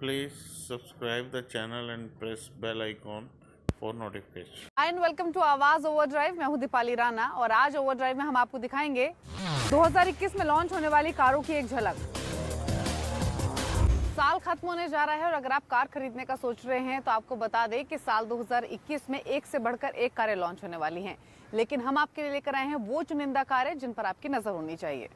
Please subscribe the channel and press bell icon for notification. Hi and welcome to Awaaz Overdrive. मैं हूं दीपाली राणा और आज overdrive में हम आपको दिखाएंगे 2021 में लॉन्च होने वाली कारों की एक झलक। साल खत्म होने जा रहा है और अगर आप कार खरीदने का सोच रहे हैं तो आपको बता दें कि साल 2021 में एक से बढ़कर एक कारें लॉन्च होने वाली हैं, लेकिन हम आपके लिए लेकर आए हैं वो चुनिंदा कारें जिन पर आपकी नजर होनी चाहिए।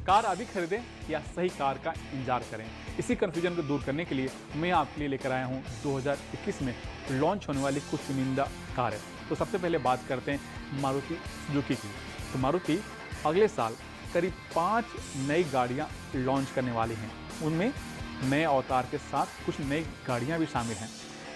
कार अभी खरीदें या सही कार का इंतजार करें, इसी कंफ्यूजन को दूर करने के लिए मैं आपके लिए लेकर आया हूं 2021 में लॉन्च होने वाली कुछ चुनिंदा कार है। तो सबसे पहले बात करते हैं मारुति सुजुकी की। तो मारुति अगले साल करीब 5 नई गाड़ियां लॉन्च करने वाली हैं। उनमें नए अवतार के साथ कुछ नई गाड़ियां भी शामिल हैं।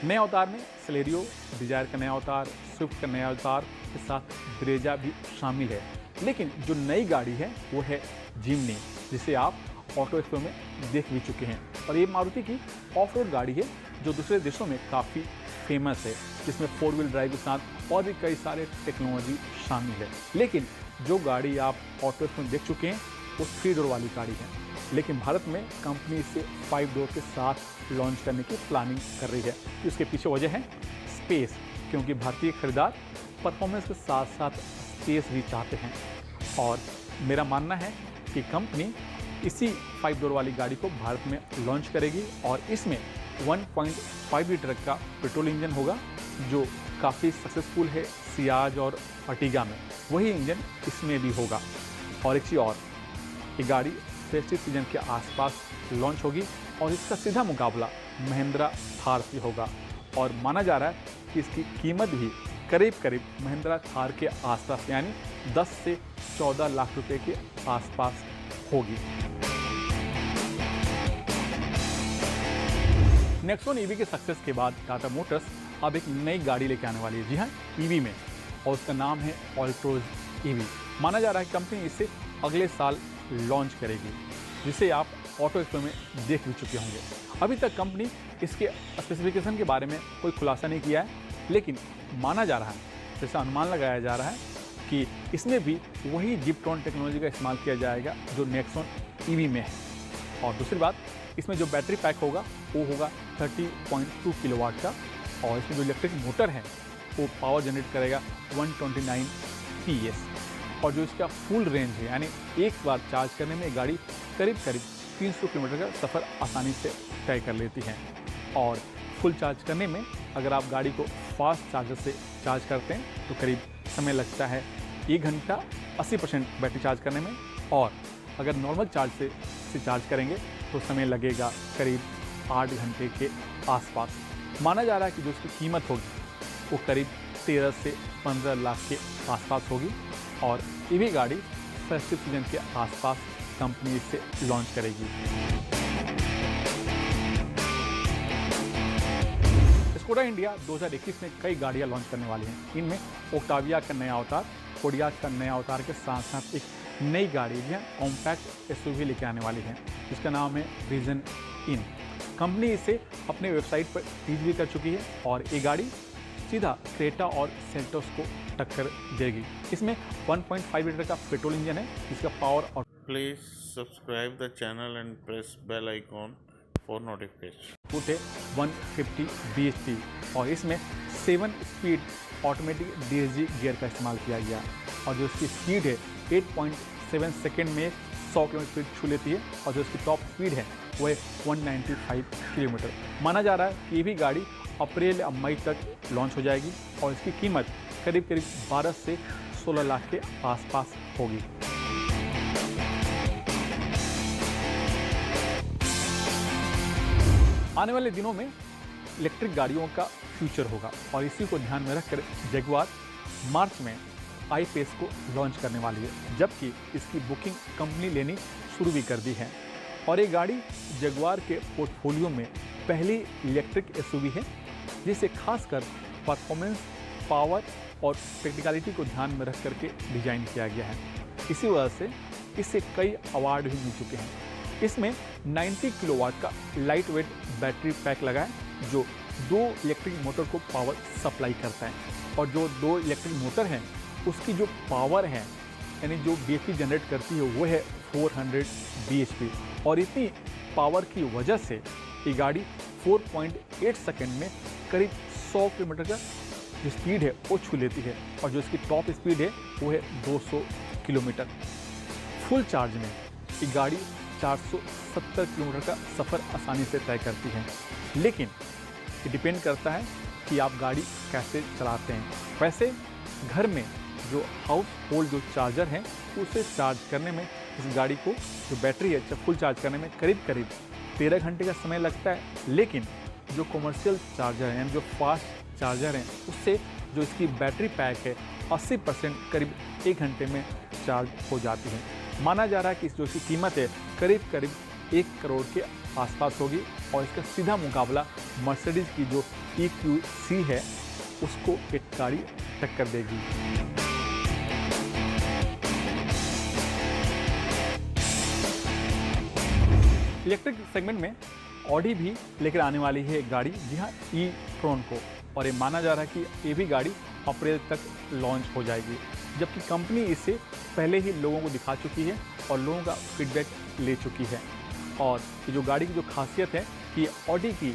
नए अवतार में सेलेरियो, डिजायर का नया अवतार, स्विफ्ट का नया अवतार के साथ ब्रेजा भी शामिल है। लेकिन जो नई गाड़ी है वो है जिमनी, जिसे आप ऑटो एक्सपो में देख भी चुके हैं। और ये मारुति की ऑफ रोड गाड़ी है जो दूसरे देशों में काफ़ी फेमस है, जिसमें 4 व्हील ड्राइव के साथ और भी कई सारे टेक्नोलॉजी शामिल है। लेकिन जो गाड़ी आप ऑटो एक्सपो में देख चुके हैं वो 3 डोर वाली गाड़ी है, लेकिन भारत में कंपनी इसे 5 डोर के साथ लॉन्च करने की प्लानिंग कर रही है। तो इसके पीछे वजह है स्पेस, क्योंकि भारतीय खरीदार परफॉर्मेंस के साथ साथ स्पेस भी चाहते हैं। और मेरा मानना है कि कंपनी इसी 5 डोर वाली गाड़ी को भारत में लॉन्च करेगी और इसमें 1.5 लीटर का पेट्रोल इंजन होगा, जो काफ़ी सक्सेसफुल है सियाज और अर्टिगा में। वही इंजन इसमें भी होगा। और एक चीज़ और, ये गाड़ी फेस्टिव सीजन के आसपास लॉन्च होगी और इसका सीधा मुकाबला महिंद्रा थार से होगा। और माना जा रहा है कि इसकी कीमत भी करीब करीब महिंद्रा थार के आसपास, यानी 10 से 14 लाख रुपए के आसपास होगी। नेक्सॉन ईवी के सक्सेस के बाद टाटा मोटर्स अब एक नई गाड़ी लेके आने वाली है। जी हाँ, ईवी में, और उसका नाम है ऑल्ट्रोज ईवी। माना जा रहा है कंपनी इसे अगले साल लॉन्च करेगी, जिसे आप ऑटो एक्सपो में देख भी चुके होंगे। अभी तक कंपनी इसके स्पेसिफिकेशन के बारे में कोई खुलासा नहीं किया है, लेकिन माना जा रहा है, जैसा अनुमान लगाया जा रहा है कि इसमें भी वही जिप्ट्रॉन टेक्नोलॉजी का इस्तेमाल किया जाएगा जो नेक्सॉन ईवी में है। और दूसरी बात, इसमें जो बैटरी पैक होगा वो होगा 30.2 किलोवाट का, और इसमें जो इलेक्ट्रिक मोटर है वो पावर जनरेट करेगा 129 PS। और जो इसका फुल रेंज है, यानी एक बार चार्ज करने में गाड़ी करीब करीब 300 किलोमीटर का सफ़र आसानी से तय कर लेती है। और फुल चार्ज करने में अगर आप गाड़ी को फास्ट चार्जर से चार्ज करते हैं तो करीब समय लगता है 1 घंटा 80% बैटरी चार्ज करने में, और अगर नॉर्मल चार्ज से चार्ज करेंगे तो समय लगेगा करीब 8 घंटे के आसपास। माना जा रहा है कि जो इसकी कीमत होगी वो करीब 13 से 15 लाख के आसपास होगी। और ये भी गाड़ी फेस्टिव सीजन के आसपास कंपनी इसे लॉन्च करेगी। स्कोडा इंडिया 2021 में कई गाड़ियां लॉन्च करने वाली हैं। इनमें ओक्टाविया का नया अवतार, कोडियाक का नया अवतार के साथ साथ एक नई गाड़ी भी है, कॉम्पैक्ट एसयूवी लेके आने वाली है, जिसका नाम है विजन इन। कंपनी इसे अपने वेबसाइट पर टीज भी कर चुकी है और ये गाड़ी सीधा क्रेटा और सेल्टोस को टक्कर देगी। इसमें 1.5 लीटर का पेट्रोल इंजन है, जिसका पावर और Please subscribe the channel and press bell icon for notification. Output है 150 bhp, और इसमें 7 स्पीड ऑटोमेटिक DSG गियर का इस्तेमाल किया गया। और जो इसकी स्पीड है 8.7 सेकेंड में 100 किलोमीटर स्पीड छू लेती है, और जो इसकी टॉप स्पीड है वो है 195 किलोमीटर। माना जा रहा है कि ये भी गाड़ी अप्रैल या मई तक लॉन्च हो जाएगी और इसकी कीमत करीब करीब 12 से 16 लाख के आसपास होगी। आने वाले दिनों में इलेक्ट्रिक गाड़ियों का फ्यूचर होगा, और इसी को ध्यान में रखकर जगुआर मार्च में I-Pace को लॉन्च करने वाली है, जबकि इसकी बुकिंग कंपनी लेनी शुरू भी कर दी है। और ये गाड़ी जगुआर के पोर्टफोलियो में पहली इलेक्ट्रिक एसयूवी है, जिसे खासकर परफॉर्मेंस, पावर और प्रैक्टिकलिटी को ध्यान में रख करके डिजाइन किया गया है। इसी वजह से इसे कई अवार्ड भी मिल चुके हैं। इसमें 90 किलोवाट का लाइट वेट बैटरी पैक लगा है, जो 2 इलेक्ट्रिक मोटर को पावर सप्लाई करता है। और जो 2 इलेक्ट्रिक मोटर हैं उसकी जो पावर है यानी जो BHP जनरेट करती है वो है 400 BHP और इतनी पावर की वजह से ये गाड़ी 4.8 सेकंड में करीब 100 किलोमीटर का जो स्पीड है वो छू लेती है और जो इसकी टॉप स्पीड है वो है 200 किलोमीटर। फुल चार्ज में ये गाड़ी 470 किलोमीटर का सफ़र आसानी से तय करती है, लेकिन ये डिपेंड करता है कि आप गाड़ी कैसे चलाते हैं। वैसे घर में जो हाउस होल्ड जो चार्जर है उसे चार्ज करने में इस गाड़ी को जो बैटरी है फुल चार्ज करने में करीब 13 घंटे का समय लगता है, लेकिन जो कमर्शियल चार्जर हैं जो फास्ट चार्जर हैं उससे जो इसकी बैटरी पैक है 80% करीब 1 घंटे में चार्ज हो जाती है। माना जा रहा है कि जो इसकी कीमत है करीब 1 करोड़ के आसपास होगी और इसका सीधा मुकाबला मर्सिडीज़ की जो EQC है उसको एक गाड़ी टक्कर देगी। इलेक्ट्रिक सेगमेंट में ऑडी भी लेकर आने वाली है एक गाड़ी, जी हाँ e-ट्रॉन को, और ये माना जा रहा है कि ये भी गाड़ी अप्रैल तक लॉन्च हो जाएगी, जबकि कंपनी इसे पहले ही लोगों को दिखा चुकी है और लोगों का फीडबैक ले चुकी है। और ये जो गाड़ी की जो खासियत है कि ऑडी की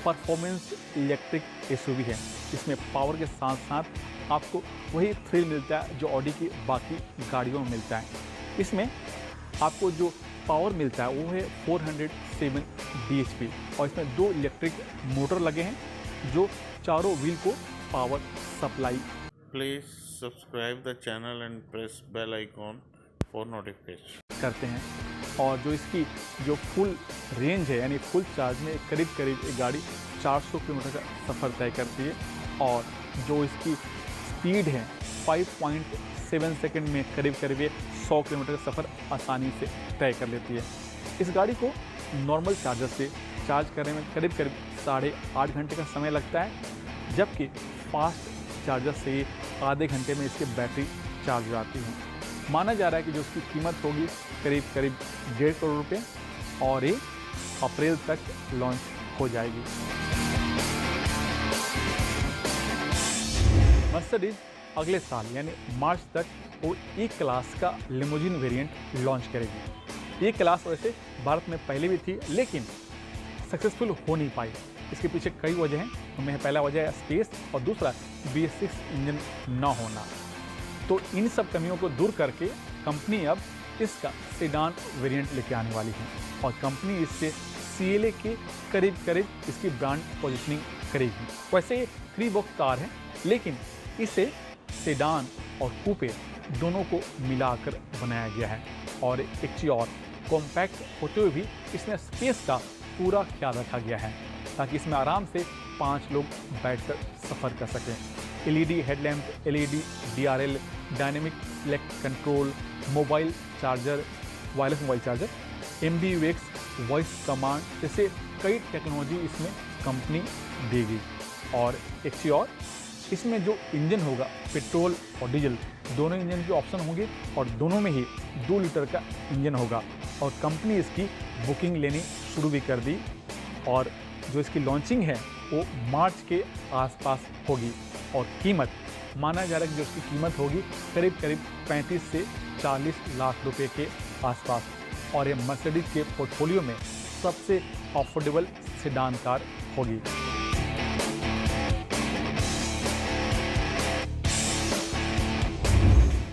परफॉर्मेंस इलेक्ट्रिक SUV है, इसमें पावर के साथ साथ आपको वही थ्रिल मिलता है जो ऑडी की बाकी गाड़ियों में मिलता है। इसमें आपको जो पावर मिलता है वो है 407 BHP और इसमें 2 इलेक्ट्रिक मोटर लगे हैं जो चारों व्हील को power supply. Please subscribe the channel and press bell icon for notification करते हैं। और जो इसकी जो फुल रेंज है यानी फुल चार्ज में करीब एक गाड़ी 400 किलोमीटर का सफ़र तय करती है और जो इसकी स्पीड है 5.7 सेकंड में करीब 100 किलोमीटर का सफ़र आसानी से तय कर लेती है। इस गाड़ी को नॉर्मल चार्जर से चार्ज करने में करीब 8.5 घंटे का समय लगता है, जबकि फास्ट चार्जर से आधे घंटे में इसकी बैटरी चार्ज हो जाती है। माना जा रहा है कि जो उसकी कीमत होगी करीब 1.5 करोड़ रुपये और ये अप्रैल तक लॉन्च हो जाएगी। मर्सिडीज अगले साल यानी मार्च तक वो E क्लास का लिमोजिन वेरिएंट लॉन्च करेगी। ये क्लास वैसे भारत में पहले भी थी लेकिन सक्सेसफुल हो नहीं पाई। इसके पीछे कई वजह हैं, उनमें पहला वजह है स्पेस और दूसरा V6 इंजन ना होना। तो इन सब कमियों को दूर करके कंपनी अब इसका सेडान वेरिएंट लेके आने वाली है और कंपनी इससे CLA के करीब इसकी ब्रांड पोजीशनिंग करेगी। वैसे ये 3 बॉक्स कार है लेकिन इसे सेडान और कूपे दोनों को मिलाकर बनाया गया है और एक चीज़ और कॉम्पैक्ट होते हुए भी इसमें स्पेस का पूरा ख्याल रखा गया है ताकि इसमें आराम से 5 लोग बैठकर सफ़र कर सकें। LED headlamp, LED DRL, dynamic select control, mobile charger, wireless mobile charger, MBUX, voice command जैसे कई टेक्नोलॉजी इसमें कंपनी देगी। और एक चीज़ और, इसमें जो इंजन होगा पेट्रोल और डीजल दोनों इंजन के ऑप्शन होंगे और दोनों में ही 2 लीटर का इंजन होगा और कंपनी इसकी बुकिंग लेनी शुरू भी कर दी और जो इसकी लॉन्चिंग है वो मार्च के आसपास होगी और कीमत माना जा रहा है कि जो इसकी कीमत होगी करीब 35 से 40 लाख रुपए के आसपास और ये मर्सिडीज के पोर्टफोलियो में सबसे अफोर्डेबल सेडान कार होगी।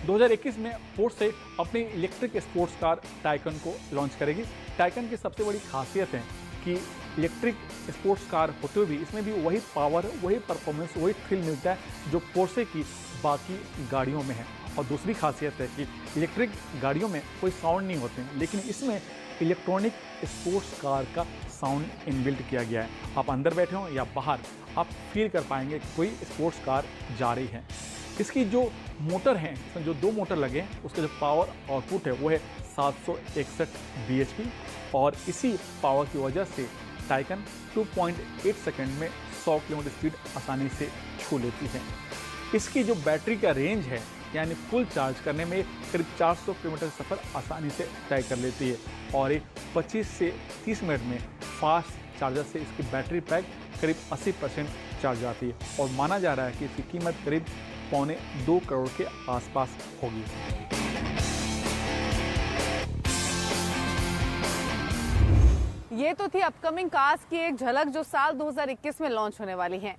दो 2021 में फोर्ड से अपनी इलेक्ट्रिक स्पोर्ट्स कार टाइकन को लॉन्च करेगी। टाइकन की सबसे बड़ी खासियत है कि इलेक्ट्रिक स्पोर्ट्स कार होते हुए भी इसमें भी वही पावर, वही परफॉर्मेंस, वही थ्रिल मिलता है जो पोर्शे की बाकी गाड़ियों में है। और दूसरी खासियत है कि इलेक्ट्रिक गाड़ियों में कोई साउंड नहीं होते हैं लेकिन इसमें इलेक्ट्रॉनिक स्पोर्ट्स कार का साउंड इनबिल्ट किया गया है। आप अंदर बैठे हों या बाहर आप फील कर पाएंगे कि कोई स्पोर्ट्स कार जा रही है। इसकी जो मोटर हैं, इसमें जो 2 मोटर लगे हैं उसका जो पावर आउटपुट है वो है 761 bhp और इसी पावर की वजह से टाइकन 2.8 सेकंड में 100 किलोमीटर स्पीड आसानी से छू लेती है। इसकी जो बैटरी का रेंज है यानी फुल चार्ज करने में करीब 400 किलोमीटर सफ़र आसानी से तय कर लेती है और एक 25 से 30 मिनट में फास्ट चार्जर से इसकी बैटरी पैक करीब 80% चार्ज आती है और माना जा रहा है कि इसकी कीमत करीब 1.25 करोड़ के आसपास होगी। ये तो थी अपकमिंग कार्स की एक झलक जो साल 2021 में लॉन्च होने वाली हैं।